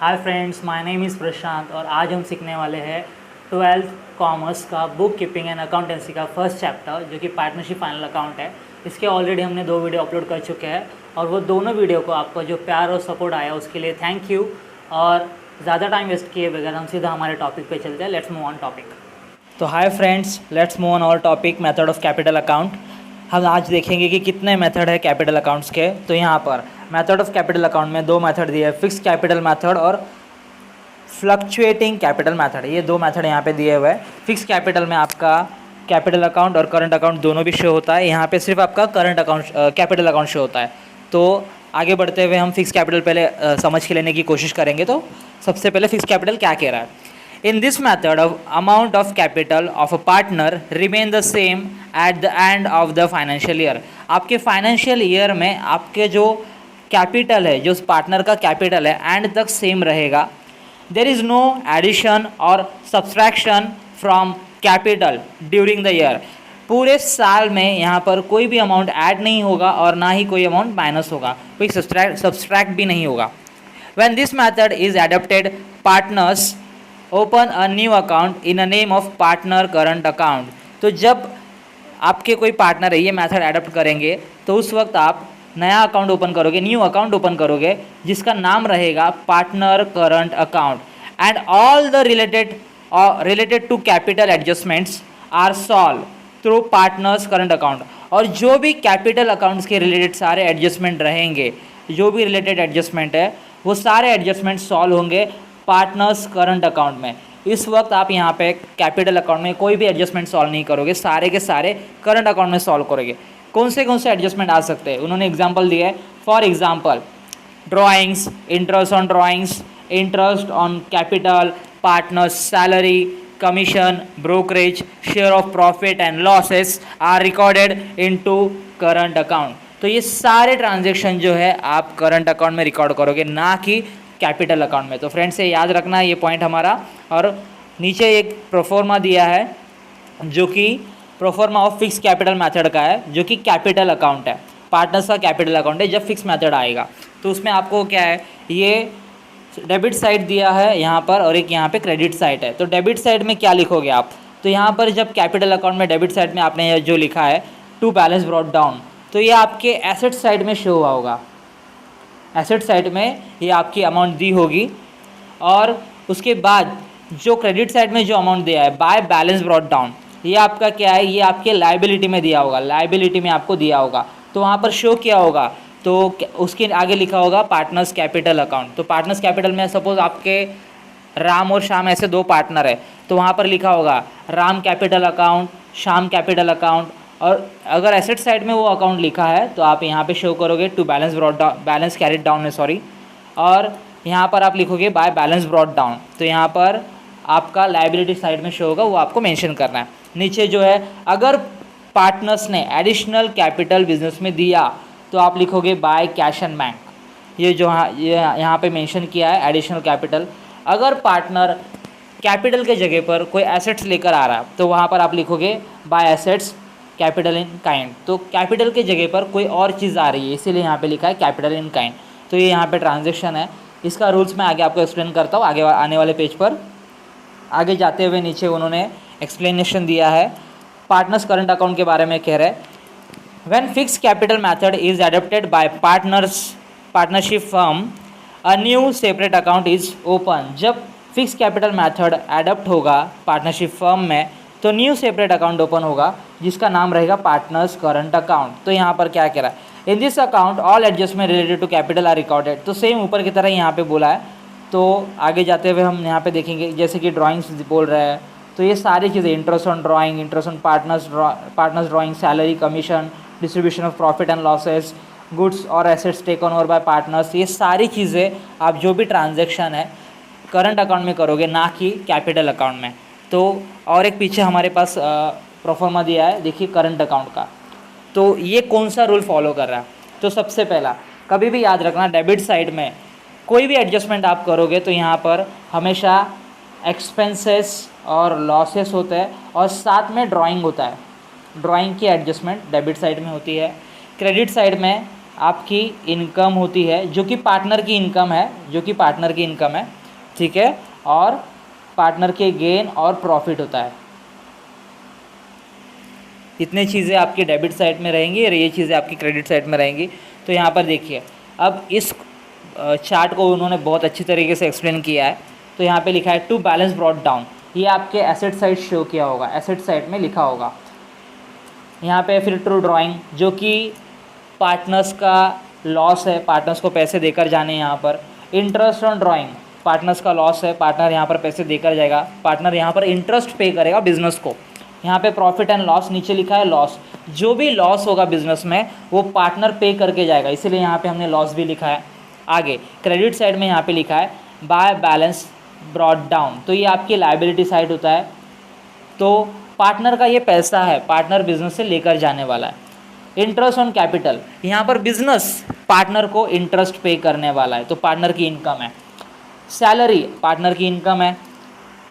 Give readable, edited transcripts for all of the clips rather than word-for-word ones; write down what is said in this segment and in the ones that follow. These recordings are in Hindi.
Hi friends, my name is Prashant और आज हम सीखने वाले हैं 12th कॉमर्स का बुक कीपिंग एंड अकाउंटेंसी का फर्स्ट चैप्टर जो कि पार्टनरशिप फाइनल अकाउंट है। इसके ऑलरेडी हमने 2 वीडियो अपलोड कर चुके हैं और वो दोनों वीडियो को आपका जो प्यार और सपोर्ट आया उसके लिए थैंक यू। और ज़्यादा टाइम वेस्ट किए बगैर हम सीधा हमारे टॉपिक पे चलते हैं। Let's move on topic. तो hi friends, let's move on our topic method of capital account. हम आज देखेंगे कि कितने मेथड है कैपिटल अकाउंट्स के। तो यहाँ पर मेथड ऑफ कैपिटल अकाउंट में 2 मेथड दिए हैं, फिक्स कैपिटल मेथड और फ्लक्चुएटिंग कैपिटल मेथड। ये 2 मेथड यहाँ पे दिए हुए हैं। फिक्स कैपिटल में आपका कैपिटल अकाउंट और करंट अकाउंट दोनों भी शो होता है। यहाँ पे सिर्फ आपका current account capital account show होता है। तो आगे बढ़ते हुए हम फिक्स कैपिटल पहले समझ के लेने की कोशिश करेंगे। तो सबसे पहले फिक्स कैपिटल क्या कह रहा है। In this method, amount of capital of a partner remain the same at the end of the financial year. आपके फाइनेंशियल ईयर में आपके जो कैपिटल है, जो उस पार्टनर का कैपिटल है, एंड तक सेम रहेगा। देयर इज़ नो एडिशन और subtraction from capital during the year. पूरे साल में यहाँ पर कोई भी अमाउंट ऐड नहीं होगा और ना ही कोई अमाउंट माइनस होगा, कोई सब्सट्रैक्ट भी नहीं होगा। When this method is adopted, partners open a new account in a name of partner current account. तो जब आपके कोई पार्टनर है, ये मेथड एडप्ट करेंगे तो उस वक्त आप नया अकाउंट ओपन करोगे, न्यू अकाउंट ओपन करोगे जिसका नाम रहेगा partner current account. And all the related to capital adjustments are solve through partners current account. और जो भी कैपिटल अकाउंट्स के रिलेटेड सारे एडजस्टमेंट रहेंगे, जो भी रिलेटेड एडजस्टमेंट है वो सारे एडजस्टमेंट सॉल्व होंगे पार्टनर्स करंट अकाउंट में। इस वक्त आप यहाँ पे कैपिटल अकाउंट में कोई भी एडजस्टमेंट सॉल्व नहीं करोगे, सारे के सारे करंट अकाउंट में सॉल्व करोगे। कौन से एडजस्टमेंट आ सकते हैं, उन्होंने एग्जांपल दिया है। For example drawings, interest on drawings, interest on capital, partners salary, commission, brokerage, share of profit and losses are recorded into current account. तो ये सारे ट्रांजेक्शन जो है आप करंट अकाउंट में रिकॉर्ड करोगे, ना कि कैपिटल अकाउंट में। तो फ्रेंड्स, ये याद रखना ये पॉइंट हमारा। और नीचे एक प्रोफॉर्मा दिया है जो कि proforma of fix capital method का है, जो कि कैपिटल अकाउंट है, पार्टनर्स का कैपिटल अकाउंट है। जब फिक्स मेथड आएगा तो उसमें आपको क्या है, ये डेबिट साइड दिया है यहाँ पर और एक यहाँ पे क्रेडिट साइड है। तो डेबिट साइड में क्या लिखोगे आप, तो यहाँ पर जब कैपिटल अकाउंट में डेबिट साइड में आपने जो लिखा है टू बैलेंस ब्रॉट डाउन, तो ये आपके एसेट साइड में शो हुआ होगा। एसेट साइड में ये आपकी अमाउंट दी होगी। और उसके बाद जो क्रेडिट साइड में जो अमाउंट दिया है बाय बैलेंस ब्रॉट डाउन, ये आपका क्या है, ये आपके लायबिलिटी में दिया होगा, लायबिलिटी में आपको दिया होगा। तो वहाँ पर शो किया होगा, तो उसके आगे लिखा होगा पार्टनर्स कैपिटल अकाउंट। तो पार्टनर्स कैपिटल में सपोज आपके राम और श्याम ऐसे 2 पार्टनर है, तो वहाँ पर लिखा होगा Ram capital account, Shyam capital account. और अगर एसेट साइड में वो अकाउंट लिखा है तो आप यहाँ पे शो करोगे to balance brought down, balance carried down है सॉरी, और यहाँ पर आप लिखोगे बाय बैलेंस ब्रॉट डाउन। तो यहाँ पर आपका लायबिलिटी साइड में शो होगा, वो आपको मेंशन करना है। नीचे जो है, अगर पार्टनर्स ने एडिशनल कैपिटल बिजनेस में दिया तो आप लिखोगे बाय कैश एंड बैंक। ये जो यहाँ पे मेंशन किया है एडिशनल कैपिटल। अगर पार्टनर कैपिटल के जगह पर कोई एसेट्स लेकर आ रहा है तो वहाँ पर आप लिखोगे by assets capital in kind. तो कैपिटल के जगह पर कोई और चीज़ आ रही है, इसीलिए यहाँ पे लिखा है कैपिटल इन काइंड। तो ये यहाँ पे ट्रांजैक्शन है। इसका रूल्स मैं आगे आपको एक्सप्लेन करता हूँ आगे आने वाले पेज पर। आगे जाते हुए नीचे उन्होंने एक्सप्लेनेशन दिया है पार्टनर्स करंट अकाउंट के बारे में। कह रहे when fix capital method is adopted by partnership firm, a new separate account is open. जब फिक्स कैपिटल मेथड एडॉप्ट होगा पार्टनरशिप फर्म में तो न्यू सेपरेट अकाउंट ओपन होगा जिसका नाम रहेगा पार्टनर्स करंट अकाउंट। तो यहाँ पर क्या कह रहा है, in this account all adjustment related to capital are recorded. तो सेम ऊपर की तरह यहाँ पे बोला है। तो आगे जाते हुए हम यहाँ पे देखेंगे, जैसे कि ड्राइंग्स बोल रहे हैं, तो ये सारी चीज़ें interest on drawing, interest on partners drawing, salary, commission, distribution of profit and losses, goods और assets taken over by partners, ये सारी चीज़ें आप जो भी ट्रांजेक्शन है करंट अकाउंट में करोगे, ना कि कैपिटल अकाउंट में। तो और एक पीछे हमारे पास प्रोफॉर्मा दिया है, देखिए करंट अकाउंट का। तो ये कौन सा रूल फॉलो कर रहा है, तो सबसे पहला कभी भी याद रखना, डेबिट साइड में कोई भी एडजस्टमेंट आप करोगे तो यहाँ पर हमेशा एक्सपेंसेस और लॉसेस होते हैं और साथ में ड्राइंग होता है। ड्राइंग की एडजस्टमेंट डेबिट साइड में होती है। क्रेडिट साइड में आपकी इनकम होती है जो कि पार्टनर की इनकम है, ठीक है, और पार्टनर के गेन और प्रॉफिट होता है। इतने चीज़ें आपके डेबिट साइड में रहेंगी और ये चीज़ें आपकी क्रेडिट साइड में रहेंगी। तो यहाँ पर देखिए, अब इस चार्ट को उन्होंने बहुत अच्छी तरीके से एक्सप्लेन किया है। तो यहाँ पे लिखा है टू बैलेंस ब्रॉट डाउन, ये आपके एसेट साइड शो किया होगा, एसेट साइड में लिखा होगा। यहाँ पे फिर ट्रू ड्राइंग जो कि पार्टनर्स का लॉस है, पार्टनर्स को पैसे देकर जाने, यहाँ पर इंटरेस्ट ऑन ड्राइंग, पार्टनर्स का लॉस है, पार्टनर यहाँ पर पैसे देकर जाएगा, पार्टनर यहाँ पर इंटरेस्ट पे करेगा बिजनेस को। यहाँ पे प्रॉफिट एंड लॉस नीचे लिखा है लॉस, जो भी लॉस होगा बिजनेस में वो पार्टनर पे करके जाएगा, इसीलिए यहाँ पे हमने लॉस भी लिखा है। आगे क्रेडिट साइड में यहाँ पे लिखा है बाय बैलेंस ब्रॉट डाउन, तो ये आपकी लायबिलिटी साइड होता है। तो पार्टनर का ये पैसा है, पार्टनर बिजनेस से लेकर जाने वाला है। इंटरेस्ट ऑन कैपिटल, यहाँ पर बिजनेस पार्टनर को इंटरेस्ट पे करने वाला है, तो पार्टनर की इनकम है। सैलरी पार्टनर की इनकम है।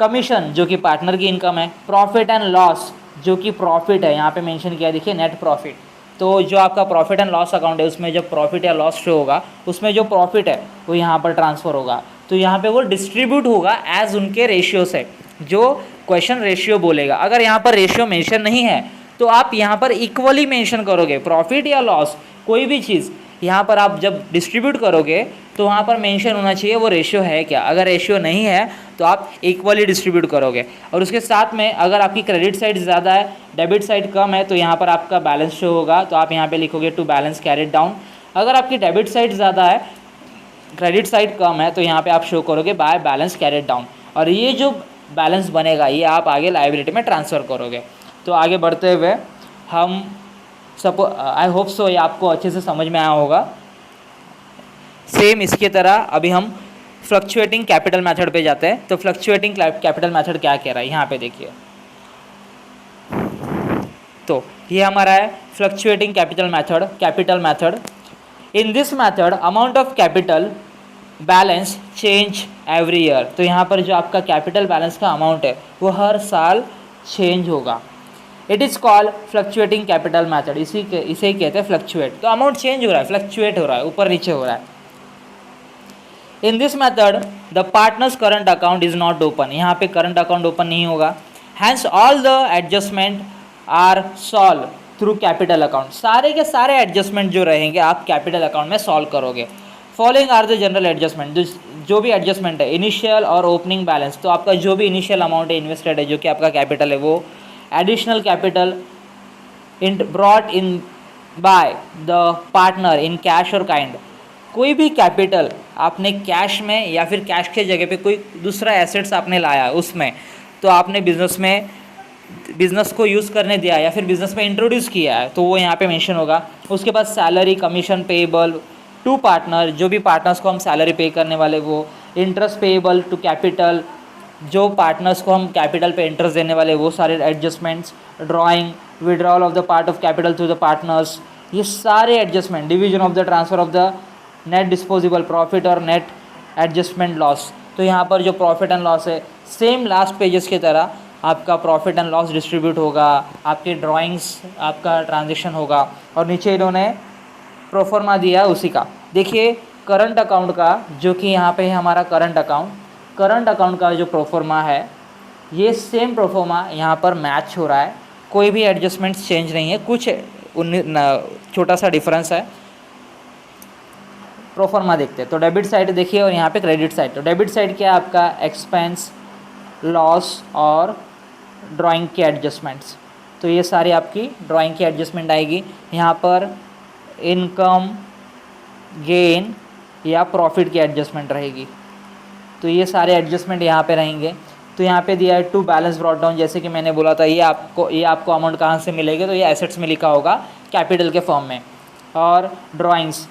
कमीशन जो कि पार्टनर की इनकम है। प्रॉफिट एंड लॉस जो कि प्रॉफिट है, यहाँ पे मेंशन किया देखिए नेट प्रॉफिट। तो जो आपका प्रॉफिट एंड लॉस अकाउंट है उसमें जब प्रॉफिट या लॉस शो होगा उसमें जो प्रॉफिट है वो यहाँ पर ट्रांसफ़र होगा, तो यहाँ पे वो डिस्ट्रीब्यूट होगा एज उनके रेशियो से, जो क्वेश्चन रेशियो बोलेगा। अगर यहाँ पर रेशियो मेंशन नहीं है तो आप यहाँ पर इक्वली मेंशन करोगे, प्रॉफिट या लॉस कोई भी चीज़ यहाँ पर आप जब डिस्ट्रीब्यूट करोगे तो वहाँ पर मेंशन होना चाहिए वो रेशियो है क्या। अगर रेशियो नहीं है तो आप इक्वली डिस्ट्रीब्यूट करोगे। और उसके साथ में अगर आपकी क्रेडिट साइड ज़्यादा है, डेबिट साइड कम है, तो यहाँ पर आपका बैलेंस शो होगा, तो आप यहाँ पे लिखोगे टू बैलेंस कैरिड डाउन। अगर आपकी डेबिट साइड ज़्यादा है, क्रेडिट साइड कम है, तो यहाँ पर आप शो करोगे बाय बैलेंस कैरिड डाउन। और ये जो बैलेंस बनेगा ये आप आगे लायबिलिटी में ट्रांसफ़र करोगे। तो आगे बढ़ते हुए हम आई होप सो ये आपको अच्छे से समझ में आया होगा। सेम इसकी तरह अभी हम फ्लक्चुएटिंग कैपिटल मेथड पे जाते हैं। तो फ्लक्चुएटिंग कैपिटल मेथड क्या कह रहा है यहाँ पे देखिए, तो ये हमारा है fluctuating capital method. In this method amount of capital balance change every year, तो यहाँ पर जो आपका कैपिटल बैलेंस का अमाउंट है वो हर साल चेंज होगा। It is called fluctuating capital method, इसे ही कहते हैं फ्लक्चुएट। तो अमाउंट चेंज हो रहा है, फ्लक्चुएट हो रहा है, ऊपर नीचे हो रहा है। In this method the partners current account is not open, यहाँ पे करंट अकाउंट ओपन नहीं होगा। Hence all the adjustment are solve through capital account, सारे के सारे एडजस्टमेंट जो रहेंगे आप कैपिटल अकाउंट में सॉल्व करोगे। Following are the general adjustment, जो भी एडजस्टमेंट है, इनिशियल और ओपनिंग बैलेंस, तो आपका जो भी इनिशियल अमाउंट है इन्वेस्टेड है जो कि आपका कैपिटल है वो, additional capital brought in by the partner in cash और काइंड, कोई भी कैपिटल आपने कैश में या फिर कैश के जगह पे कोई दूसरा एसेट्स आपने लाया उसमें, तो आपने बिजनेस को यूज़ करने दिया या फिर बिजनेस में इंट्रोड्यूस किया है, तो वो यहाँ पे मेंशन होगा। उसके बाद salary, commission payable to partner, जो भी पार्टनर्स को हम सैलरी पे करने वाले वो, इंटरेस्ट पेएबल टू कैपिटल, जो पार्टनर्स को हम कैपिटल पे इंटरेस्ट देने वाले वो सारे adjustments, drawing, withdrawal of the part of capital to the partners, ये सारे adjustment, division of the transfer of the net disposable profit और नेट एडजस्टमेंट लॉस। तो यहाँ पर जो प्रॉफिट एंड लॉस है सेम लास्ट पेजेस की तरह आपका प्रॉफिट एंड लॉस डिस्ट्रीब्यूट होगा, आपके ड्राइंग्स, आपका ट्रांजेक्शन होगा, और नीचे इन्होंने प्रोफॉर्मा दिया उसी का। देखिए करंट अकाउंट का जो कि यहाँ पे है हमारा करंट अकाउंट का जो प्रोफॉर्मा है ये सेम प्रोफॉर्मा यहाँ पर मैच हो रहा है, कोई भी एडजस्टमेंट्स चेंज नहीं है, कुछ छोटा सा डिफरेंस है। प्रोफॉर्मा देखते हैं तो डेबिट साइड देखिए और यहाँ पे क्रेडिट साइड। तो डेबिट साइड क्या है आपका एक्सपेंस, लॉस और ड्राइंग के एडजस्टमेंट्स, तो ये सारी आपकी ड्राइंग की एडजस्टमेंट आएगी। यहाँ पर इनकम, गेन या प्रॉफिट की एडजस्टमेंट रहेगी, तो ये सारे एडजस्टमेंट यहाँ पे रहेंगे। तो यहाँ पे दिया है टू बैलेंस ब्रॉट डाउन, जैसे कि मैंने बोला था ये आपको अमाउंट कहाँ से मिलेगी, तो ये एसेट्स में लिखा होगा कैपिटल के फॉर्म में। और ड्राइंग्स,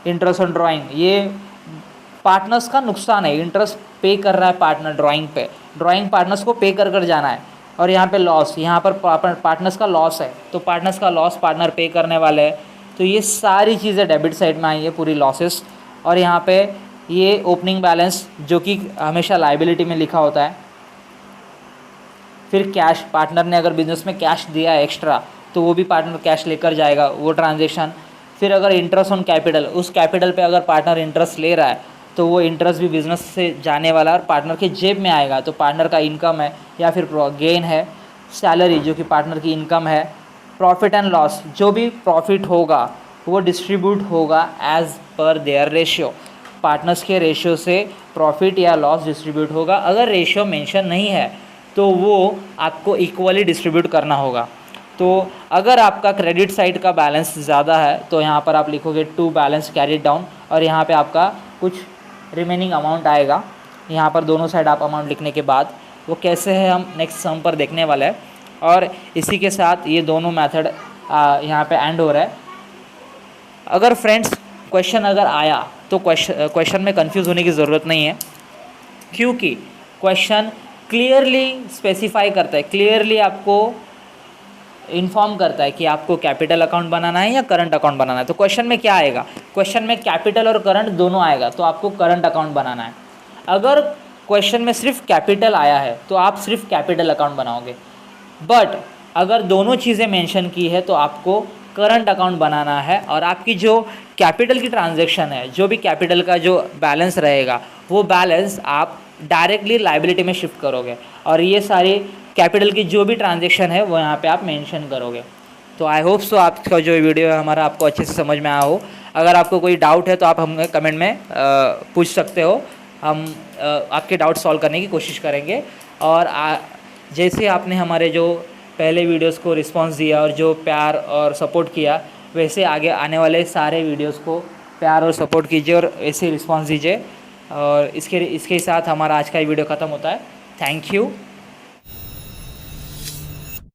इंटरेस्ट ऑन ड्राइंग, ये पार्टनर्स का नुकसान है, इंटरेस्ट पे कर रहा है पार्टनर ड्राइंग पे, ड्राइंग पार्टनर्स को पे कर जाना है। और यहाँ पे लॉस, यहाँ पर पार्टनर्स का लॉस है, तो पार्टनर्स का लॉस पार्टनर पे करने वाले हैं, तो ये सारी चीज़ें डेबिट साइड में आई है पूरी लॉसेस। और यहाँ पे ये ओपनिंग बैलेंस जो कि हमेशा लायबिलिटी में लिखा होता है। फिर कैश, पार्टनर ने अगर बिजनेस में कैश दिया है एक्स्ट्रा तो वो भी पार्टनर कैश लेकर जाएगा, वो ट्रांजेक्शन। फिर अगर इंटरेस्ट ऑन कैपिटल, उस कैपिटल पे अगर पार्टनर इंटरेस्ट ले रहा है तो वो इंटरेस्ट भी बिजनेस से जाने वाला और पार्टनर के जेब में आएगा। तो पार्टनर का इनकम है या फिर गेन है, सैलरी जो कि पार्टनर की इनकम है, प्रॉफिट एंड लॉस जो भी प्रॉफिट होगा वो डिस्ट्रीब्यूट होगा as per their ratio. Partners के रेशियो से प्रॉफिट या लॉस डिस्ट्रीब्यूट होगा। अगर रेशियो मेंशन नहीं है तो वो आपको इक्वली डिस्ट्रीब्यूट करना होगा। तो अगर आपका क्रेडिट साइड का बैलेंस ज़्यादा है तो यहाँ पर आप लिखोगे टू बैलेंस कैरीड डाउन, और यहाँ पे आपका कुछ रिमेनिंग अमाउंट आएगा। यहाँ पर दोनों साइड आप अमाउंट लिखने के बाद वो कैसे है हम नेक्स्ट सम पर देखने वाले हैं। और इसी के साथ ये दोनों मेथड यहाँ पे एंड हो रहा है। अगर फ्रेंड्स क्वेश्चन अगर आया तो क्वेश्चन में कंफ्यूज होने की ज़रूरत नहीं है, क्योंकि क्वेश्चन क्लियरली स्पेसिफाई करता है, क्लियरली आपको इन्फॉर्म करता है कि आपको कैपिटल अकाउंट बनाना है या करंट अकाउंट बनाना है। तो क्वेश्चन में क्या आएगा, क्वेश्चन में कैपिटल और करंट दोनों आएगा, तो आपको करंट अकाउंट बनाना है। अगर क्वेश्चन में सिर्फ कैपिटल आया है तो आप सिर्फ कैपिटल अकाउंट बनाओगे, बट अगर दोनों चीज़ें मेंशन की है तो आपको करंट अकाउंट बनाना है। और आपकी जो कैपिटल की ट्रांजैक्शन है, जो भी कैपिटल का जो बैलेंस रहेगा वो बैलेंस आप डायरेक्टली लायबिलिटी में शिफ्ट करोगे, और ये सारी कैपिटल की जो भी ट्रांजैक्शन है वो यहाँ पे आप मेंशन करोगे। तो आई होप सो आपका जो वीडियो है हमारा आपको अच्छे से समझ में आया हो। अगर आपको कोई डाउट है तो आप हमें कमेंट में पूछ सकते हो, हम आपके डाउट सॉल्व करने की कोशिश करेंगे। और जैसे आपने हमारे जो पहले वीडियोस को रिस्पांस दिया और जो प्यार और सपोर्ट किया, वैसे आगे आने वाले सारे वीडियोस को प्यार और सपोर्ट कीजिए और ऐसे रिस्पांस दीजिए। और इसके साथ हमारा आज का वीडियो ख़त्म होता है। Thank you.